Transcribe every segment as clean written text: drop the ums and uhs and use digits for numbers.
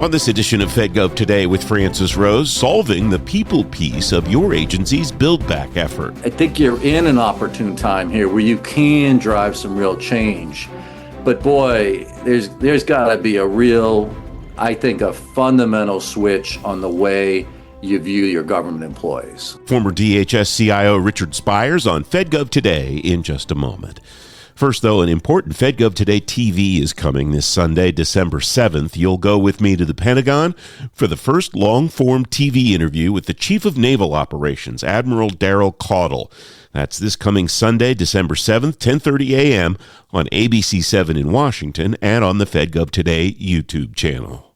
On this edition of FedGov Today with Francis Rose, solving the people piece of your agency's Build Back effort. I think you're in an opportune time here where you can drive some real change. But boy, there's got to be a real, I think, a fundamental switch on the way you view your government employees. Former DHS CIO Richard Spires on FedGov Today in just a moment. First, though, an important FedGov Today TV is coming this Sunday, December 7th. You'll go with me to the Pentagon for the first long-form TV interview with the Chief of Naval Operations, Admiral Daryl Caudle. That's this coming Sunday, December 7th, 10:30 a.m. on ABC7 in Washington and on the FedGov Today YouTube channel.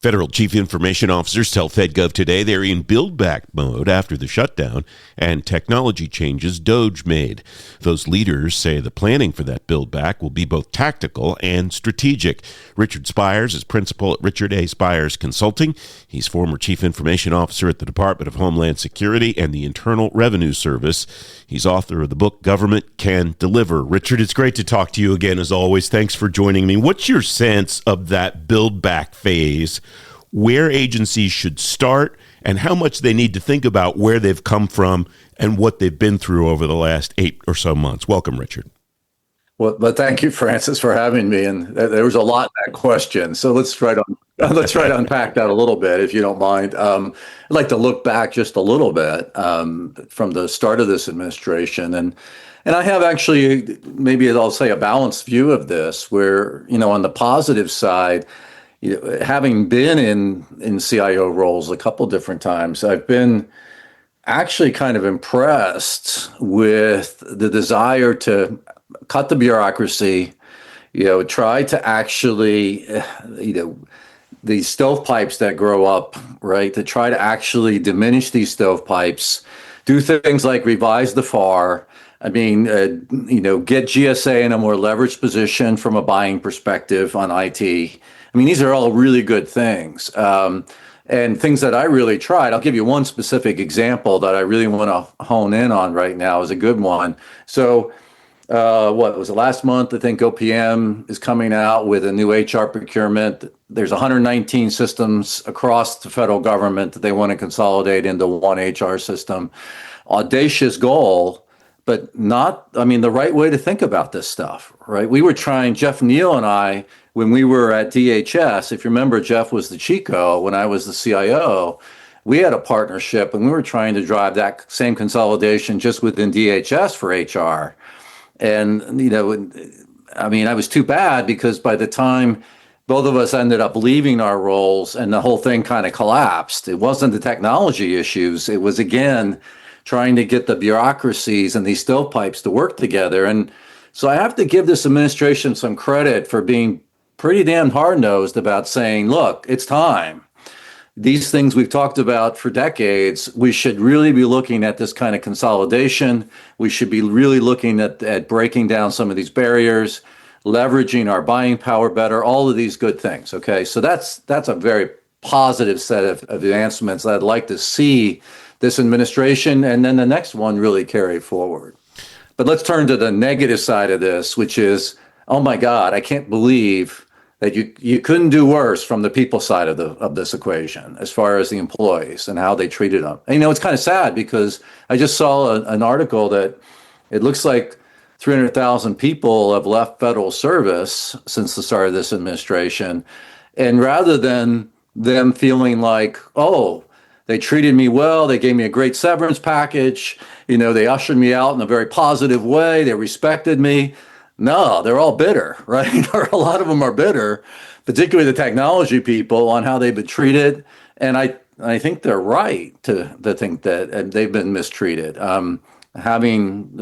Federal Chief Information Officers tell FedGov Today they're in build-back mode after the shutdown and technology changes DOGE made. Those leaders say the planning for that build-back will be both tactical and strategic. Richard Spires is principal at Richard A. Spires Consulting. He's former Chief Information Officer at the Department of Homeland Security and the Internal Revenue Service. He's author of the book Government Can Deliver. Richard, it's great to talk to you again, as always. Thanks for joining me. What's your sense of that build-back phase, where agencies should start, and how much they need to think about where they've come from and what they've been through over the last 8 or so months? Welcome, Richard. Well, but thank you, Francis, for having me. And there was a lot in that question, so let's try to unpack that a little bit, if you don't mind. I'd like to look back just a little bit from the start of this administration, and I have actually, maybe I'll say, a balanced view of this, where, on the positive side, having been in CIO roles a couple different times, I've been actually kind of impressed with the desire to cut the bureaucracy, try to actually, these stovepipes that grow up, right, to try to actually diminish these stovepipes, do things like revise the FAR. I mean, get GSA in a more leveraged position from a buying perspective on IT. I mean, these are all really good things, and things that I really tried. I'll give you one specific example that I really want to hone in on right now is a good one. So what was it, last month? I think OPM is coming out with a new HR procurement. There's 119 systems across the federal government that they want to consolidate into one HR system. Audacious goal, but not, the right way to think about this stuff, right? We were trying, Jeff Neal and I, when we were at DHS, if you remember, Jeff was the Chico when I was the CIO, we had a partnership and we were trying to drive that same consolidation just within DHS for HR. And, I was too bad because by the time both of us ended up leaving our roles and the whole thing kind of collapsed, it wasn't the technology issues. It was, again, trying to get the bureaucracies and these stovepipes to work together. And so I have to give this administration some credit for being pretty damn hard-nosed about saying, look, it's time. These things we've talked about for decades, we should really be looking at this kind of consolidation. We should be really looking at breaking down some of these barriers, leveraging our buying power better, all of these good things, okay? So that's a very positive set of advancements that I'd like to see this administration and then the next one really carry forward. But let's turn to the negative side of this, which is, oh my God, I can't believe that you couldn't do worse from the people side of this equation as far as the employees and how they treated them. And, it's kind of sad because I just saw an article that it looks like 300,000 people have left federal service since the start of this administration. And rather than them feeling like, oh, they treated me well, they gave me a great severance package, they ushered me out in a very positive way, they respected me. No, they're all bitter, right? Or a lot of them are bitter, particularly the technology people, on how they've been treated. And I think they're right to think that they've been mistreated. Having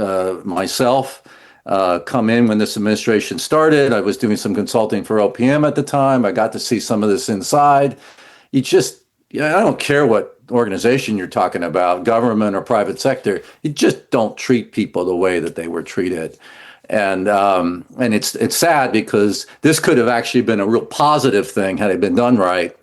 myself come in when this administration started, I was doing some consulting for OPM at the time. I got to see some of this inside. I don't care what organization you're talking about, government or private sector, you just don't treat people the way that they were treated. And it's sad because this could have actually been a real positive thing had it been done right,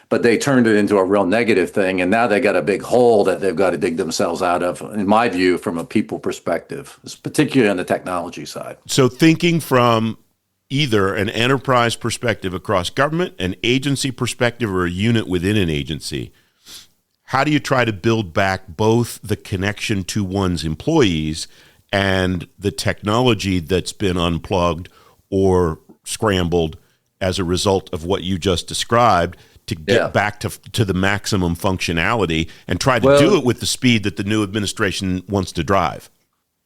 but they turned it into a real negative thing. And now they got a big hole that they've got to dig themselves out of, in my view, from a people perspective, particularly on the technology side. So thinking from either an enterprise perspective across government, an agency perspective, or a unit within an agency, how do you try to build back both the connection to one's employees and the technology that's been unplugged or scrambled as a result of what you just described to get back to the maximum functionality and try to do it with the speed that the new administration wants to drive?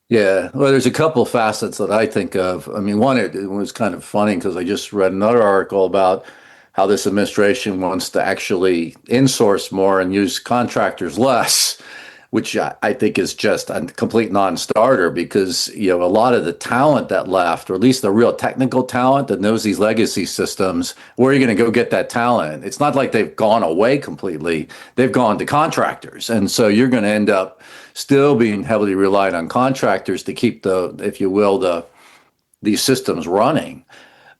Yeah, well, there's a couple facets that I think of. I mean, one, it was kind of funny because I just read another article about how this administration wants to actually insource more and use contractors less, which I think is just a complete non-starter because, a lot of the talent that left, or at least the real technical talent that knows these legacy systems, where are you going to go get that talent? It's not like they've gone away completely. They've gone to contractors. And so you're going to end up still being heavily reliant on contractors to keep these systems running.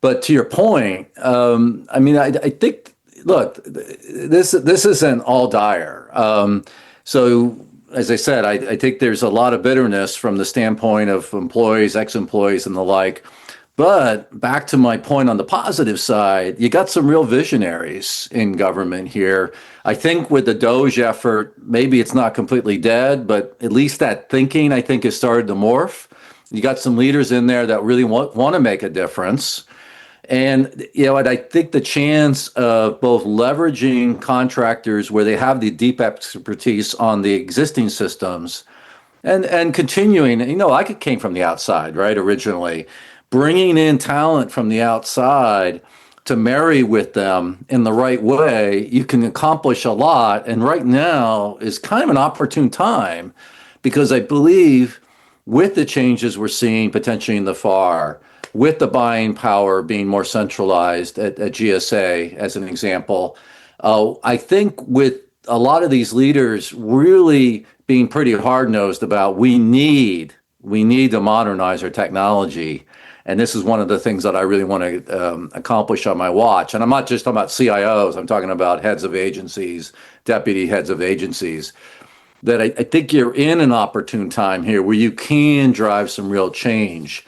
But to your point, I think, look, this isn't all dire. So as I said, I think there's a lot of bitterness from the standpoint of employees, ex-employees, and the like. But back to my point on the positive side, you got some real visionaries in government here. I think with the DOGE effort, maybe it's not completely dead, but at least that thinking, I think, has started to morph. You got some leaders in there that really want to make a difference. And, I think the chance of both leveraging contractors where they have the deep expertise on the existing systems and continuing, I came from the outside, right, originally, bringing in talent from the outside to marry with them in the right way, you can accomplish a lot. And right now is kind of an opportune time because I believe with the changes we're seeing potentially in the FAR, with the buying power being more centralized at GSA, as an example, I think with a lot of these leaders really being pretty hard-nosed about we need to modernize our technology. And this is one of the things that I really want to accomplish on my watch. And I'm not just talking about CIOs, I'm talking about heads of agencies, deputy heads of agencies, that I think you're in an opportune time here where you can drive some real change.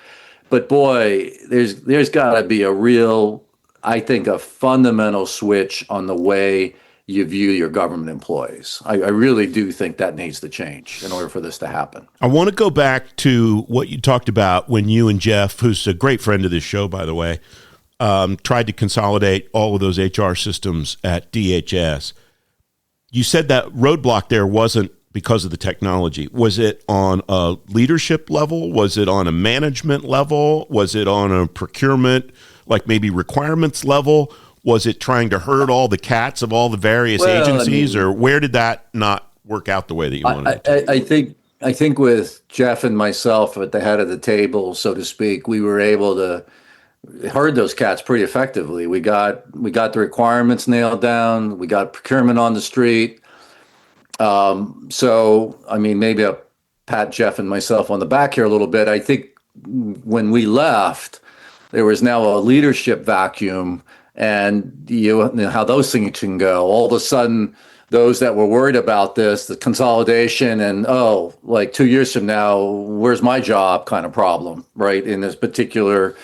But boy, there's got to be a fundamental switch on the way you view your government employees. I really do think that needs to change in order for this to happen. I want to go back to what you talked about when you and Jeff, who's a great friend of this show, by the way, tried to consolidate all of those HR systems at DHS. You said that roadblock there wasn't because of the technology. Was it on a leadership level? Was it on a management level? Was it on a procurement, like maybe requirements level? Was it trying to herd all the cats of all the various agencies, or where did that not work out the way that you wanted it to? I think with Jeff and myself at the head of the table, so to speak, we were able to herd those cats pretty effectively. We got the requirements nailed down. We got procurement on the street. Maybe I'll pat Jeff and myself on the back here a little bit. I think when we left, there was now a leadership vacuum, and you know how those things can go. All of a sudden, those that were worried about this, the consolidation, and like 2 years from now, where's my job kind of problem, right? In this particular,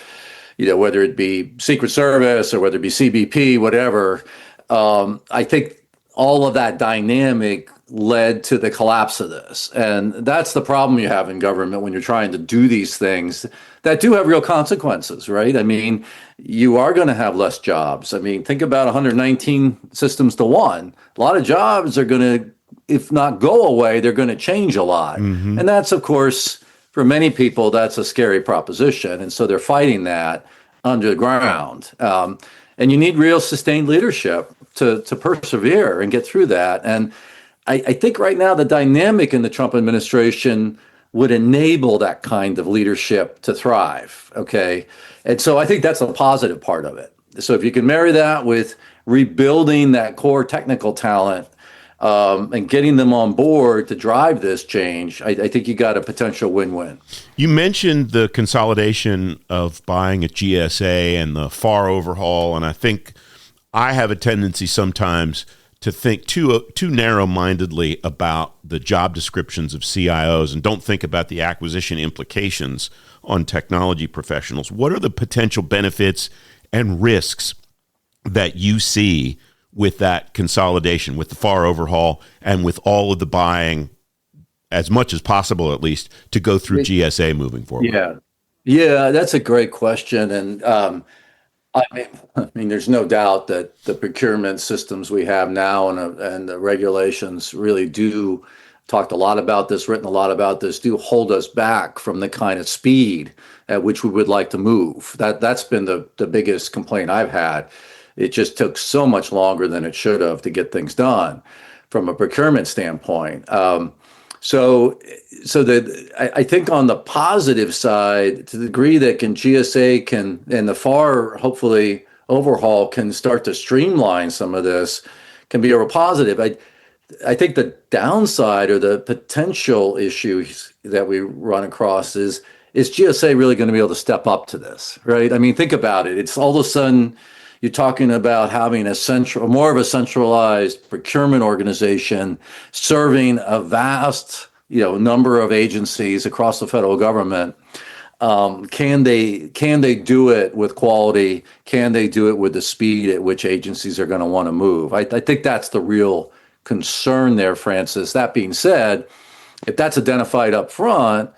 whether it be Secret Service or whether it be CBP, whatever. I think all of that dynamic led to the collapse of this. And that's the problem you have in government when you're trying to do these things that do have real consequences, right? I mean, you are going to have less jobs. I mean, think about 119 systems to one. A lot of jobs are going to, if not go away, they're going to change a lot. Mm-hmm. And that's, of course, for many people, that's a scary proposition. And so they're fighting that underground. And you need real sustained leadership to persevere and get through that. And I think right now the dynamic in the Trump administration would enable that kind of leadership to thrive, okay? And so I think that's a positive part of it. So if you can marry that with rebuilding that core technical talent and getting them on board to drive this change, I think you got a potential win-win. You mentioned the consolidation of buying at GSA and the FAR overhaul, and I think I have a tendency sometimes to think too narrow-mindedly about the job descriptions of CIOs and don't think about the acquisition implications on technology professionals. What are the potential benefits and risks that you see with that consolidation, with the FAR overhaul, and with all of the buying, as much as possible at least, to go through GSA moving forward? Yeah, that's a great question. And I mean, there's no doubt that the procurement systems we have now and the regulations really do talked a lot about this, written a lot about this, do hold us back from the kind of speed at which we would like to move. That's been the biggest complaint I've had. It just took so much longer than it should have to get things done from a procurement standpoint. So, I think on the positive side, to the degree that GSA can, and the FAR hopefully overhaul can start to streamline some of this, can be a real positive. I think the downside or the potential issues that we run across is GSA really going to be able to step up to this, right? I mean, think about it. It's all of a sudden you're talking about having more of a centralized procurement organization serving a vast, number of agencies across the federal government. Can they do it with quality? Can they do it with the speed at which agencies are going to want to move? I think that's the real concern there, Francis. That being said, if that's identified up front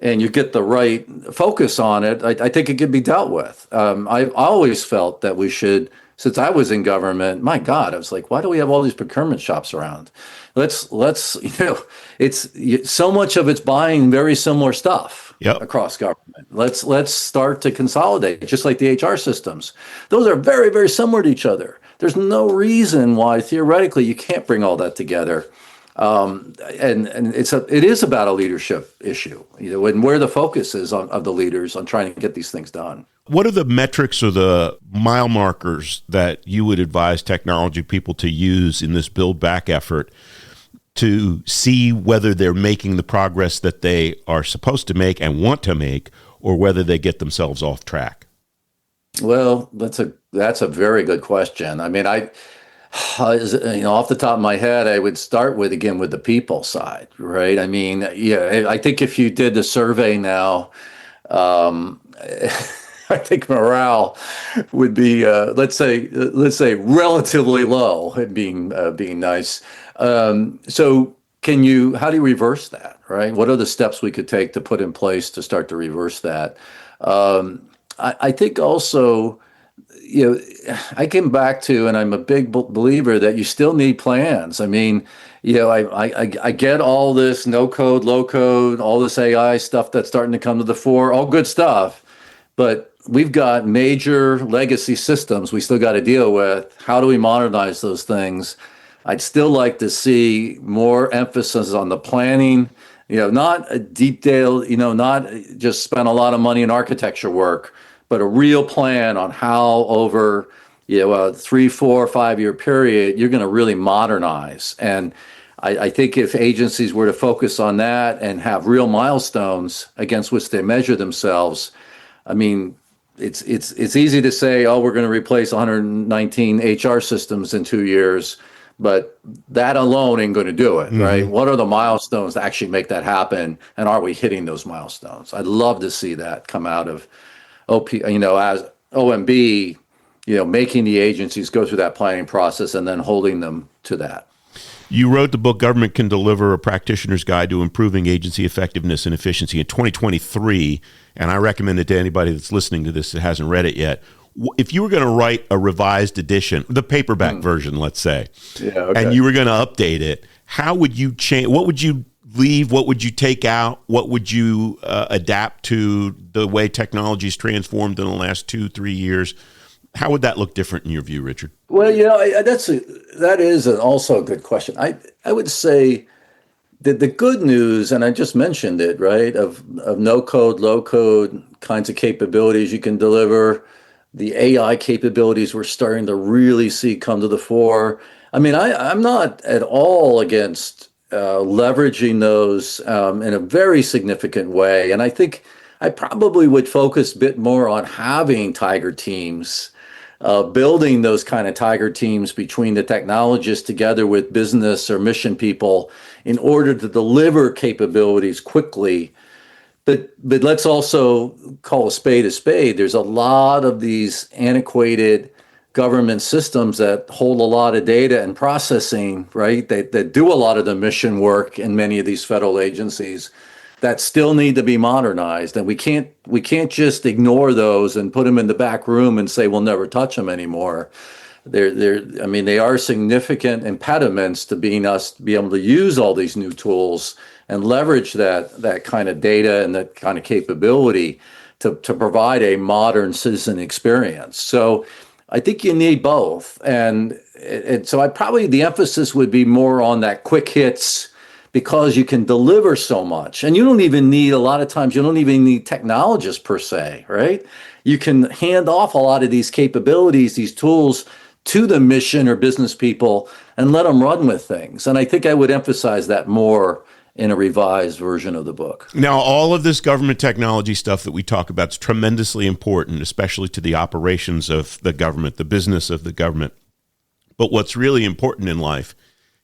and you get the right focus on it, I think it can be dealt with. I've always felt that we should, since I was in government, my God, I was like, why do we have all these procurement shops around? Let's it's so much of it's buying very similar stuff across government. Let's start to consolidate, just like the HR systems. Those are very, very similar to each other. There's no reason why theoretically you can't bring all that together. And it is about a leadership issue, and where the focus is of the leaders on trying to get these things done. What are the metrics or the mile markers that you would advise technology people to use in this build back effort to see whether they're making the progress that they are supposed to make and want to make, or whether they get themselves off track? Well, that's a very good question. I mean, off the top of my head, I would start with the people side, right? I mean, yeah, I think if you did the survey now, I think morale would be, let's say, relatively low, being nice. So how do you reverse that, right? What are the steps we could take to put in place to start to reverse that? I think also, I came back to, and I'm a big believer that you still need plans. I mean, I get all this no code, low code, all this AI stuff that's starting to come to the fore, all good stuff, but we've got major legacy systems we still got to deal with. How do we modernize those things? I'd still like to see more emphasis on the planning, not a detailed, not just spend a lot of money in architecture work, but a real plan on how over, a 3, 4, 5 year period, you're going to really modernize. And I think if agencies were to focus on that and have real milestones against which they measure themselves, I mean, it's easy to say, oh, we're going to replace 119 HR systems in 2 years, but that alone ain't going to do it, right? What are the milestones to actually make that happen, and are we hitting those milestones? I'd love to see that come out of as OMB, making the agencies go through that planning process and then holding them to that. You wrote the book, Government Can Deliver, A Practitioner's Guide to Improving Agency Effectiveness and Efficiency, in 2023, and I recommend it to anybody that's listening to this that hasn't read it yet. If you were going to write a revised edition, the paperback version, let's say, and you were going to update it, how would you change? What would you leave? What would you take out? What would you adapt to the way technology's transformed in the last 2-3 years? How would that look different in your view, Richard? Well, that is also a good question. I would say that the good news, and I just mentioned it, right, of no code, low code kinds of capabilities you can deliver, the AI capabilities we're starting to really see come to the fore. I mean, I'm not at all against leveraging those in a very significant way. And I think I probably would focus a bit more on having tiger teams building those kind of tiger teams between the technologists together with business or mission people in order to deliver capabilities quickly. But let's also call a spade a spade. There's a lot of these antiquated government systems that hold a lot of data and processing, right? That do a lot of the mission work in many of these federal agencies that still need to be modernized. And we can't just ignore those and put them in the back room and say we'll never touch them anymore. I mean, they are significant impediments to be able to use all these new tools and leverage that kind of data and that kind of capability to provide a modern citizen experience. So I think you need both. And so the emphasis would be more on that quick hits, because you can deliver so much. And you don't even need, a lot of times, you don't even need technologists per se, right? You can hand off a lot of these capabilities, these tools, to the mission or business people and let them run with things. And I think I would emphasize that more in a revised version of the book. Now, all of this government technology stuff that we talk about is tremendously important, especially to the operations of the government, the business of the government. But what's really important in life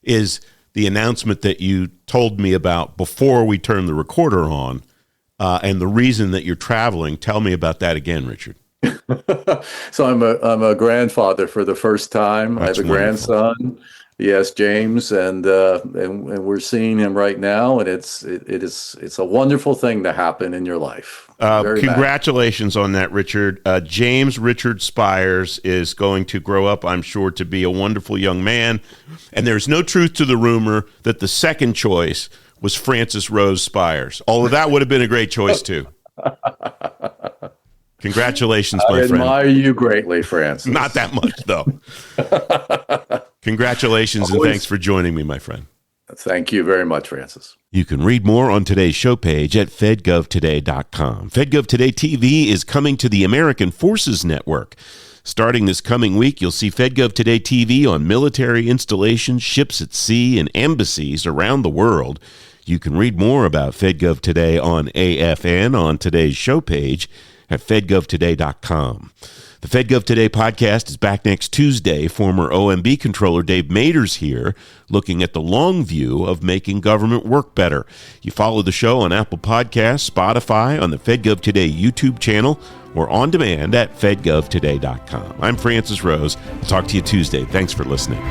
is the announcement that you told me about before we turned the recorder on, and the reason that you're traveling. Tell me about that again, Richard. So I'm a grandfather for the first time. That's I have a wonderful. grandson. Yes, James, and we're seeing him right now, and it's a wonderful thing to happen in your life. Congratulations on that, Richard. James Richard Spires is going to grow up, I'm sure, to be a wonderful young man. And there's no truth to the rumor that the second choice was Francis Rose Spires, although that would have been a great choice too. Congratulations, my friend. I admire you greatly, Francis. Not that much, though. Congratulations, and thanks for joining me, my friend. Thank you very much, Francis. You can read more on today's show page at fedgovtoday.com. FedGov Today TV is coming to the American Forces Network. Starting this coming week, you'll see FedGov Today TV on military installations, ships at sea, and embassies around the world. You can read more about FedGov Today on AFN on today's show page at fedgovtoday.com. The FedGov Today podcast is back next Tuesday. Former OMB controller Dave Mader's here, looking at the long view of making government work better. You follow the show on Apple Podcasts, Spotify, on the FedGov Today YouTube channel, or on demand at fedgovtoday.com. I'm Francis Rose. I'll talk to you Tuesday. Thanks for listening.